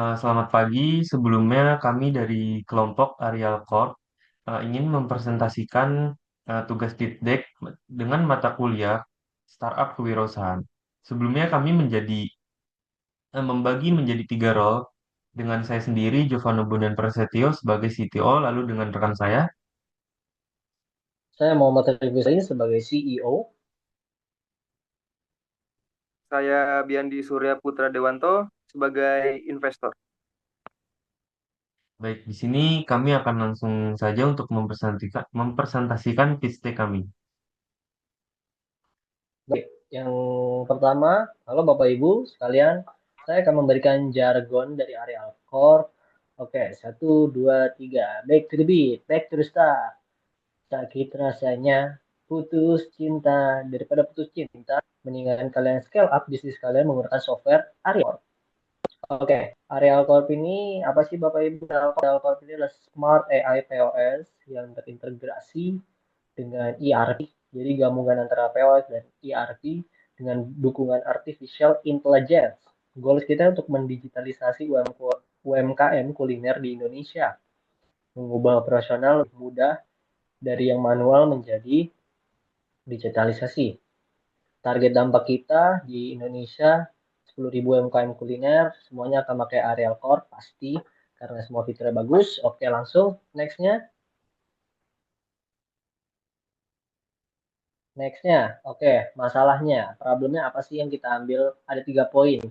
Selamat pagi. Sebelumnya kami dari kelompok Arial Corp ingin mempresentasikan tugas Ditdek dengan mata kuliah Startup Kewirausahaan. Sebelumnya kami membagi menjadi tiga role dengan saya sendiri, Giovanni Bondan Prasetyo sebagai CTO, lalu dengan rekan saya. Saya Muhammad Rifki Sain sebagai CEO. Saya Biandi Surya Putra Dewanto sebagai investor. Baik, di sini kami akan langsung saja untuk mempresentasikan pitch deck kami. Baik, yang pertama, halo Bapak Ibu sekalian, saya akan memberikan jargon dari area Alcor. Oke, satu, dua, tiga. Back to the beat, back to the start. Sakit rasanya putus cinta daripada putus cinta, mendingan kalian scale up bisnis kalian menggunakan software Arial. Oke, Areal Corp ini apa sih Bapak Ibu? Areal Corp ini adalah Smart AI POS yang terintegrasi dengan ERP. Jadi gabungan antara POS dan ERP dengan dukungan Artificial Intelligence. Goals kita untuk mendigitalisasi UMKM kuliner di Indonesia. Mengubah operasional lebih mudah dari yang manual menjadi digitalisasi. Target dampak kita di Indonesia 10.000 UMKM kuliner, semuanya akan pakai Areal Core, pasti, karena semua fiturnya bagus. Oke, langsung. Next-nya. Next-nya. Oke, masalahnya. Problemnya apa sih yang kita ambil? Ada 3 poin.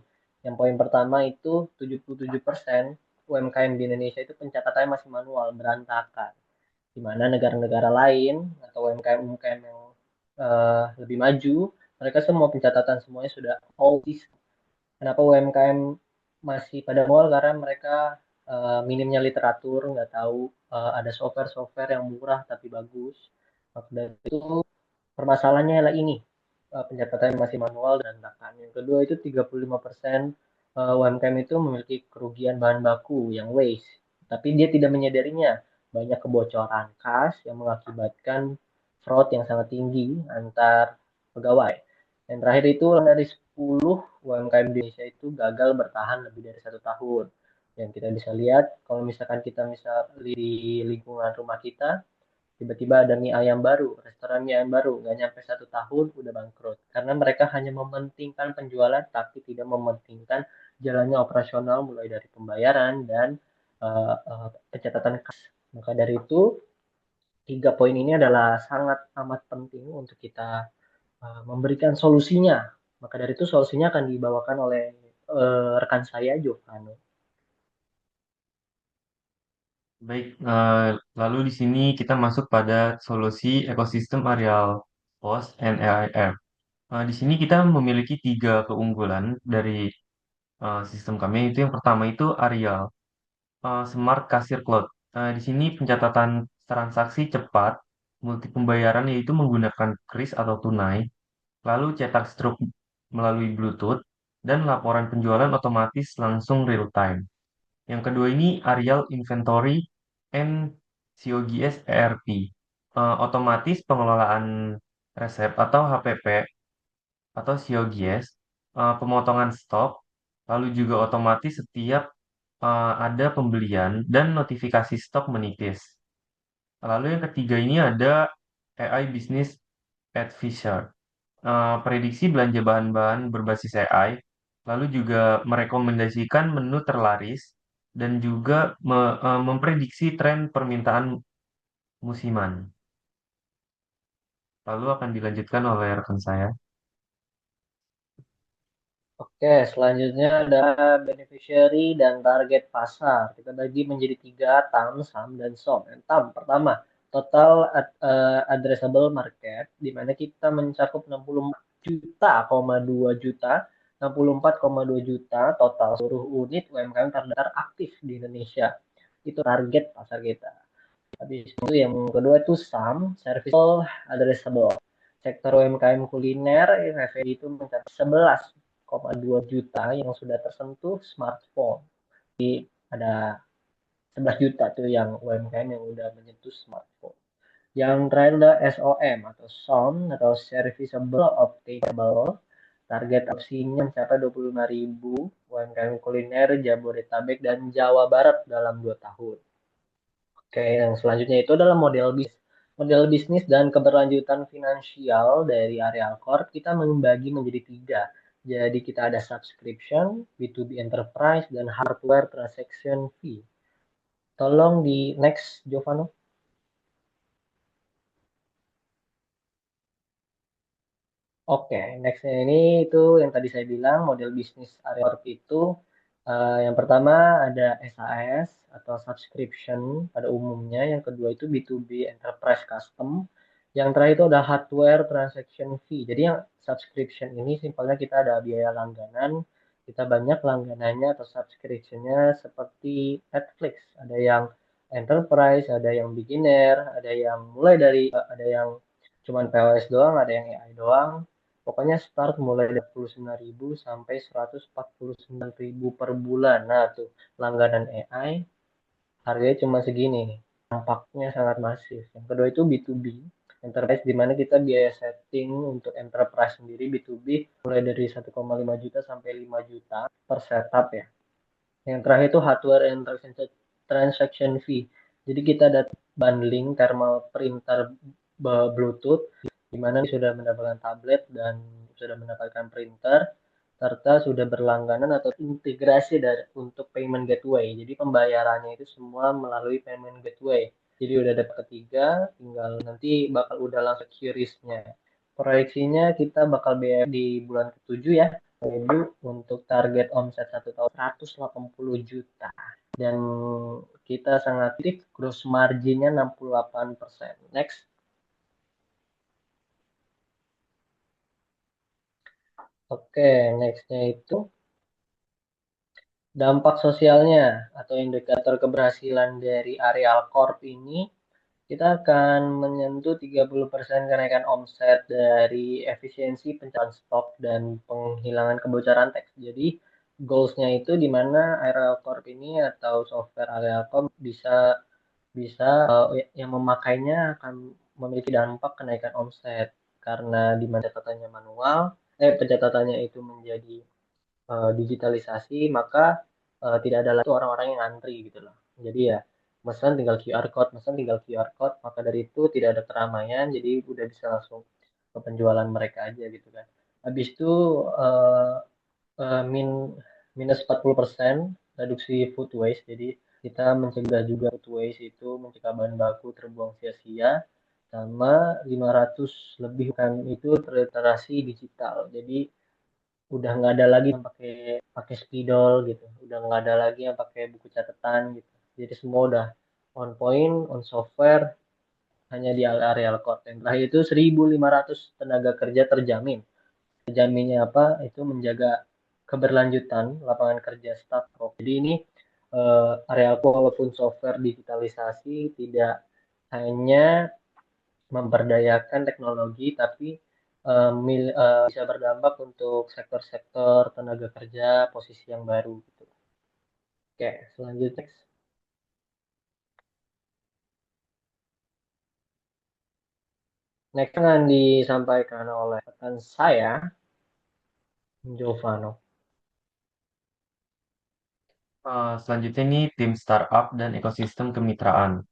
Yang poin pertama itu 77% UMKM di Indonesia itu pencatatannya masih manual, berantakan. Di mana negara-negara lain atau UMKM-UMKM yang lebih maju, mereka semua pencatatan semuanya sudah all system. Kenapa UMKM masih pada mall? Karena mereka minimnya literatur, nggak tahu ada software-software yang murah tapi bagus. Maka dari itu permasalahannya adalah ini, pencatatan masih manual dan berantakan. Yang kedua itu 35% UMKM itu memiliki kerugian bahan baku yang waste, tapi dia tidak menyadarinya. Banyak kebocoran kas yang mengakibatkan fraud yang sangat tinggi antar pegawai. Yang terakhir itu dari 10 UMKM di Indonesia itu gagal bertahan lebih dari 1 tahun. Yang kita bisa lihat, kalau misalkan kita misal di lingkungan rumah kita, tiba-tiba ada mie ayam baru, restoran mie ayam baru, nggak nyampe 1 tahun udah bangkrut. Karena mereka hanya mementingkan penjualan, tapi tidak mementingkan jalannya operasional mulai dari pembayaran dan pencatatan kas. Maka dari itu, 3 poin ini adalah sangat amat penting untuk kita memberikan solusinya. Maka dari itu solusinya akan dibawakan oleh rekan saya, Giovanni. Baik, lalu di sini kita masuk pada solusi ekosistem areal POS and AIF. Di sini kita memiliki tiga keunggulan dari sistem kami. Itu yang pertama itu Arial, Smart Cashier Cloud. Di sini pencatatan transaksi cepat, multi pembayaran yaitu menggunakan kris atau tunai, lalu cetak struk melalui Bluetooth, dan laporan penjualan otomatis langsung real time. Yang kedua ini Arial Inventory and COGS ERP. Otomatis pengelolaan resep atau HPP atau COGS, pemotongan stok, lalu juga otomatis setiap ada pembelian dan notifikasi stok menipis. Lalu yang ketiga ini ada AI Business Advisor. Prediksi belanja bahan-bahan berbasis AI, lalu juga merekomendasikan menu terlaris dan juga memprediksi tren permintaan musiman. Lalu akan dilanjutkan oleh rekan saya. Oke, selanjutnya ada beneficiary dan target pasar. Kita bagi menjadi 3, TAM, SAM, dan SOM. Yang TAM pertama, total addressable market, di mana kita mencakup 64,2 juta, 64,2 juta total seluruh unit UMKM terdaftar aktif di Indonesia. Itu target pasar kita. Habis itu yang kedua itu SAM, Serviceable Addressable. Sektor UMKM kuliner, revenue itu mencapai 11,2 juta yang sudah tersentuh smartphone. Jadi ada 11 juta tuh yang UMKM yang udah menyentuh smartphone. Yang terakhir adalah SOM atau SOM atau Serviceable Obtainable. Target opsinya mencapai 25.000 UMKM kuliner Jabodetabek dan Jawa Barat dalam 2 tahun. Oke, yang selanjutnya itu adalah model bisnis. Model bisnis dan keberlanjutan finansial dari Areal Corp kita membagi menjadi tiga. Jadi kita ada subscription, B2B enterprise, dan hardware transaction fee. Tolong di next, Giovanni. Oke, nextnya ini itu yang tadi saya bilang model bisnis area Corp itu yang pertama ada SAS atau subscription pada umumnya, yang kedua itu B2B enterprise custom, yang terakhir itu ada hardware transaction fee. Jadi yang subscription ini simpelnya kita ada biaya langganan, kita banyak langganannya atau subscriptionnya seperti Netflix, ada yang enterprise, ada yang beginner, ada yang mulai dari ada yang cuman POS doang, ada yang AI doang. Pokoknya start mulai dari 49.000 sampai 149.000 per bulan. Nah, tuh langganan AI harganya cuma segini nih. Dampaknya sangat masif. Yang kedua itu B2B, enterprise, di mana kita biaya setting untuk enterprise sendiri B2B mulai dari 1,5 juta sampai 5 juta per setup ya. Yang terakhir itu hardware and transaction fee. Jadi kita ada bundling thermal printer Bluetooth, di mana sudah mendapatkan tablet dan sudah mendapatkan printer, serta sudah berlangganan atau integrasi dari untuk payment gateway. Jadi pembayarannya itu semua melalui payment gateway. Jadi udah ada ketiga, tinggal nanti bakal udah langsung QRIS-nya. Proyeksinya kita bakal bayar di bulan ke-7 ya. Jadi untuk target omset 1 tahun 180 juta. Dan kita sangat aktif, gross marginnya 68%. Next. Oke, nextnya itu dampak sosialnya atau indikator keberhasilan dari Areal Corp ini, kita akan menyentuh 30% kenaikan omset dari efisiensi pencatatan stok dan penghilangan kebocoran teks. Jadi goalsnya itu di mana Areal Corp ini atau software Areal Corp bisa bisa yang memakainya akan memiliki dampak kenaikan omset karena di mana catatannya manual, pencatatannya itu menjadi digitalisasi, maka tidak ada lagi orang-orang yang antri gitu loh. Jadi ya pesan tinggal QR code, pesan tinggal QR code, maka dari itu tidak ada keramaian, jadi udah bisa langsung ke penjualan mereka aja gitu kan. Habis itu uh, uh, min minus 40% reduksi food waste. Jadi kita mencegah juga food waste itu, mencegah bahan baku terbuang sia-sia, sama 500 lebih kan itu terliterasi digital. Jadi udah nggak ada lagi yang pakai pakai spidol gitu, udah nggak ada lagi yang pakai buku catatan gitu, jadi semua udah on point on software, hanya di area code. Yang terakhir itu 1.500 tenaga kerja terjamin. Terjaminnya apa, itu menjaga keberlanjutan lapangan kerja staff. Jadi ini area walaupun software digitalisasi tidak hanya memberdayakan teknologi, tapi bisa berdampak untuk sektor-sektor tenaga kerja posisi yang baru gitu. Oke, selanjutnya. Next akan disampaikan oleh rekan saya, Giovanni. Selanjutnya ini tim startup dan ekosistem kemitraan.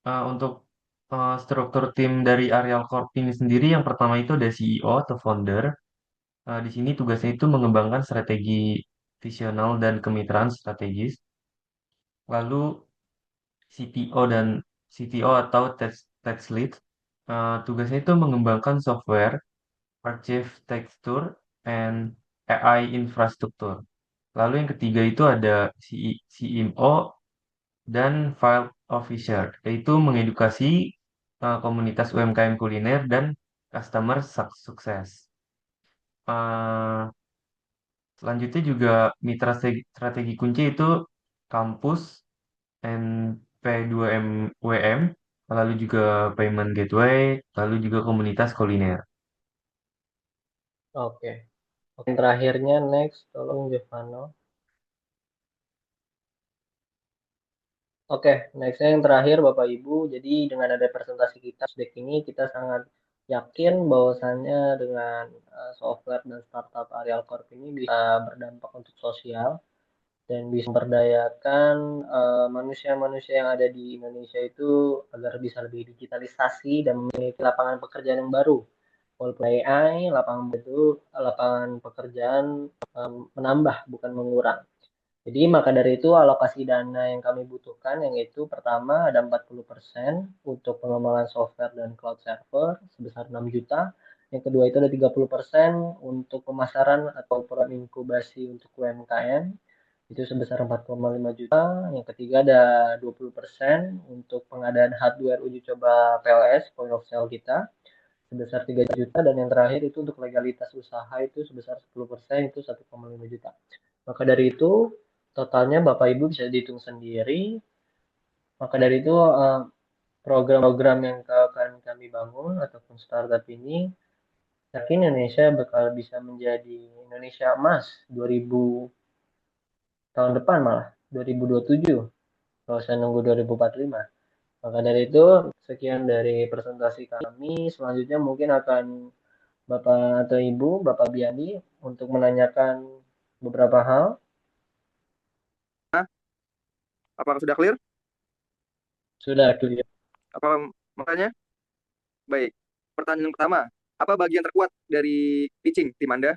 Untuk struktur tim dari Areal Corp ini sendiri, yang pertama itu ada CEO atau founder. Di sini tugasnya itu mengembangkan strategi visional dan kemitraan strategis. Lalu CTO dan CTO atau tech lead, tugasnya itu mengembangkan software, archive texture, and AI infrastruktur. Lalu yang ketiga itu ada CMO dan file officer, yaitu mengedukasi komunitas UMKM kuliner dan customer sukses. Eh, Selanjutnya juga mitra strategi kunci itu kampus, NP2MWM, lalu juga payment gateway, lalu juga komunitas kuliner. Oke. Oke, yang terakhirnya next, tolong Giovanni. Oke, nextnya yang terakhir Bapak Ibu. Jadi dengan ada presentasi kita deck ini, kita sangat yakin bahwasannya dengan software dan startup Areal Corp ini bisa berdampak untuk sosial dan bisa memberdayakan manusia-manusia yang ada di Indonesia itu agar bisa lebih digitalisasi dan memiliki lapangan pekerjaan yang baru. Walaupun AI, lapangan pekerjaan menambah bukan mengurang. Jadi maka dari itu alokasi dana yang kami butuhkan yang itu pertama ada 40% untuk pengembangan software dan cloud server sebesar 6 juta. Yang kedua itu ada 30% untuk pemasaran atau program inkubasi untuk UMKM itu sebesar 4,5 juta. Yang ketiga ada 20% untuk pengadaan hardware uji coba POS, point of sale kita sebesar 3 juta dan yang terakhir itu untuk legalitas usaha itu sebesar 10% itu 1,5 juta. Maka dari itu totalnya Bapak Ibu bisa dihitung sendiri. Maka dari itu program-program yang akan kami bangun ataupun startup ini yakin Indonesia bakal bisa menjadi Indonesia emas 2000 tahun depan malah 2027 kalau saya nunggu 2045. Maka dari itu sekian dari presentasi kami. Selanjutnya mungkin akan Bapak atau Ibu, Bapak Biani untuk menanyakan beberapa hal. Nah, apakah sudah clear? Sudah clear. Apa makanya? Baik. Pertanyaan pertama, apa bagian terkuat dari pitching tim Anda?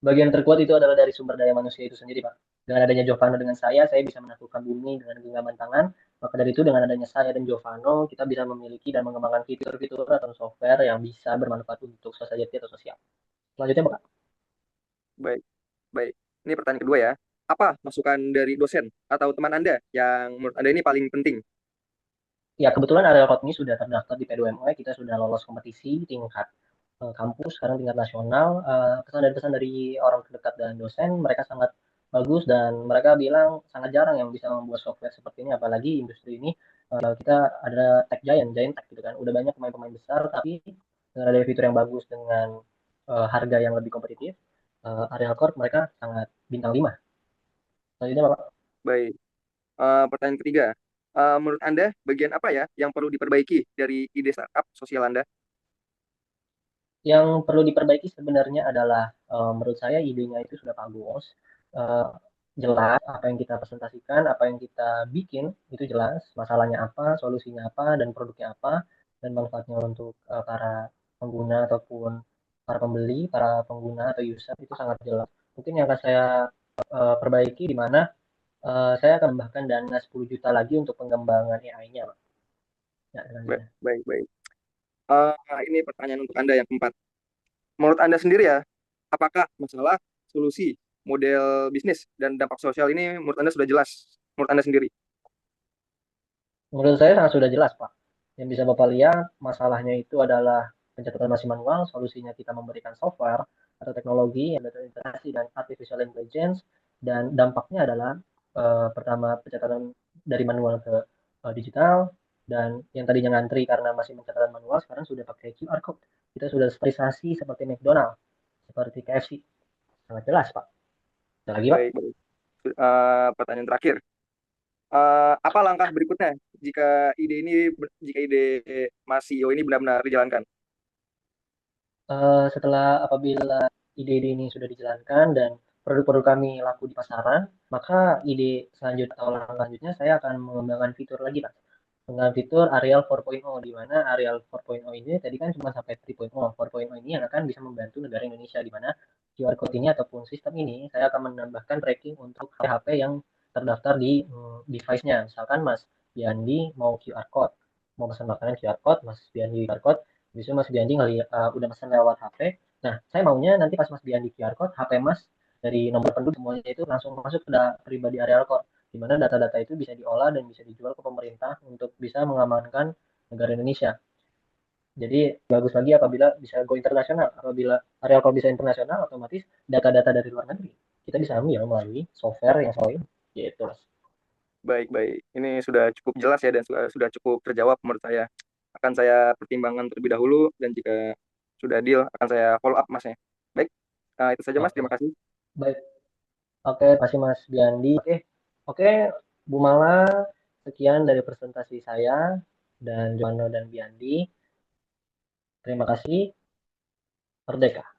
Bagian terkuat itu adalah dari sumber daya manusia itu sendiri, Pak. Dengan adanya Jovano dengan saya bisa menaklukkan bumi dengan genggaman tangan. Maka dari itu dengan adanya saya dan Jovano, kita bisa memiliki dan mengembangkan fitur-fitur atau software yang bisa bermanfaat untuk society atau sosial. Selanjutnya, Pak. Baik, baik. Ini pertanyaan kedua ya. Apa masukan dari dosen atau teman Anda yang menurut Anda ini paling penting? Ya, kebetulan area Code ini sudah terdaftar di P2MOE, kita sudah lolos kompetisi tingkat kampus, sekarang tingkat nasional. Pesan dan pesan dari orang terdekat dan dosen, mereka sangat bagus dan mereka bilang sangat jarang yang bisa membuat software seperti ini, apalagi industri ini kita ada tech giant, giant tech gitu kan. Udah banyak pemain-pemain besar, tapi dengan ada fitur yang bagus dengan harga yang lebih kompetitif, area Core mereka sangat bintang 5. Selanjutnya Bapak. Baik. Pertanyaan ketiga, menurut Anda bagian apa ya yang perlu diperbaiki dari ide startup sosial Anda? Yang perlu diperbaiki sebenarnya adalah menurut saya idenya itu sudah bagus, eh, jelas apa yang kita presentasikan, apa yang kita bikin itu jelas, masalahnya apa, solusinya apa, dan produknya apa, dan manfaatnya untuk para pengguna ataupun para pembeli, para pengguna atau user itu sangat jelas. Mungkin yang akan saya perbaiki di mana saya akan membahkan dana 10 juta lagi untuk pengembangan AI-nya, Pak. Ya, Baik, selanjutnya. baik, baik. Eh, ini pertanyaan untuk Anda yang keempat. Menurut Anda sendiri ya, apakah masalah, solusi, model bisnis, dan dampak sosial ini menurut Anda sudah jelas? Menurut Anda sendiri? Menurut saya sangat sudah jelas, Pak. Yang bisa Bapak lihat, masalahnya itu adalah pencatatan masih manual, solusinya kita memberikan software atau teknologi yang terintegrasi dan artificial intelligence, dan dampaknya adalah pertama pencatatan dari manual ke digital, dan yang tadinya ngantri karena masih pencatatan manual, sekarang sudah pakai QR code. Kita sudah sterilisasi seperti McDonald, seperti KFC. Sangat jelas, Pak. Ada lagi, Pak? Baik, baik. Pertanyaan terakhir. Apa langkah berikutnya jika ide Mas CEO ini benar-benar dijalankan? Setelah apabila ide-ide ini sudah dijalankan dan produk-produk kami laku di pasaran, maka ide selanjutnya atau langkah selanjutnya saya akan mengembangkan fitur lagi, Pak. Dengan fitur Arial 4.0, di mana Arial 4.0 ini tadi kan cuma sampai 3.0. 4.0 ini yang akan bisa membantu negara Indonesia, di mana QR code ini ataupun sistem ini saya akan menambahkan tracking untuk HP yang terdaftar di device-nya. Misalkan Mas Biandi mau QR code, mau pesan makanan QR code, Mas Biandi QR code, bisa Mas Biandi ngeliat udah pesan lewat HP. Nah, saya maunya nanti pas Mas Biandi QR code, HP Mas dari nomor penduduk semuanya itu langsung masuk ke pribadi Arial code, di mana data-data itu bisa diolah dan bisa dijual ke pemerintah untuk bisa mengamankan negara Indonesia. Jadi bagus lagi apabila bisa go internasional. Apabila area kalau bisa internasional, otomatis data-data dari luar negeri kita bisa ambil melalui software yang selalu ini. Gitu, Mas. Baik, baik. Ini sudah cukup jelas ya dan sudah cukup terjawab menurut saya. Akan saya pertimbangkan terlebih dahulu dan jika sudah deal akan saya follow up Masnya. Baik, itu saja Mas. Oke, Terima kasih. baik. Oke, kasih Mas Biandi. Oke, Bu Mala, sekian dari presentasi saya dan Jono dan Biandi. Terima kasih. Merdeka.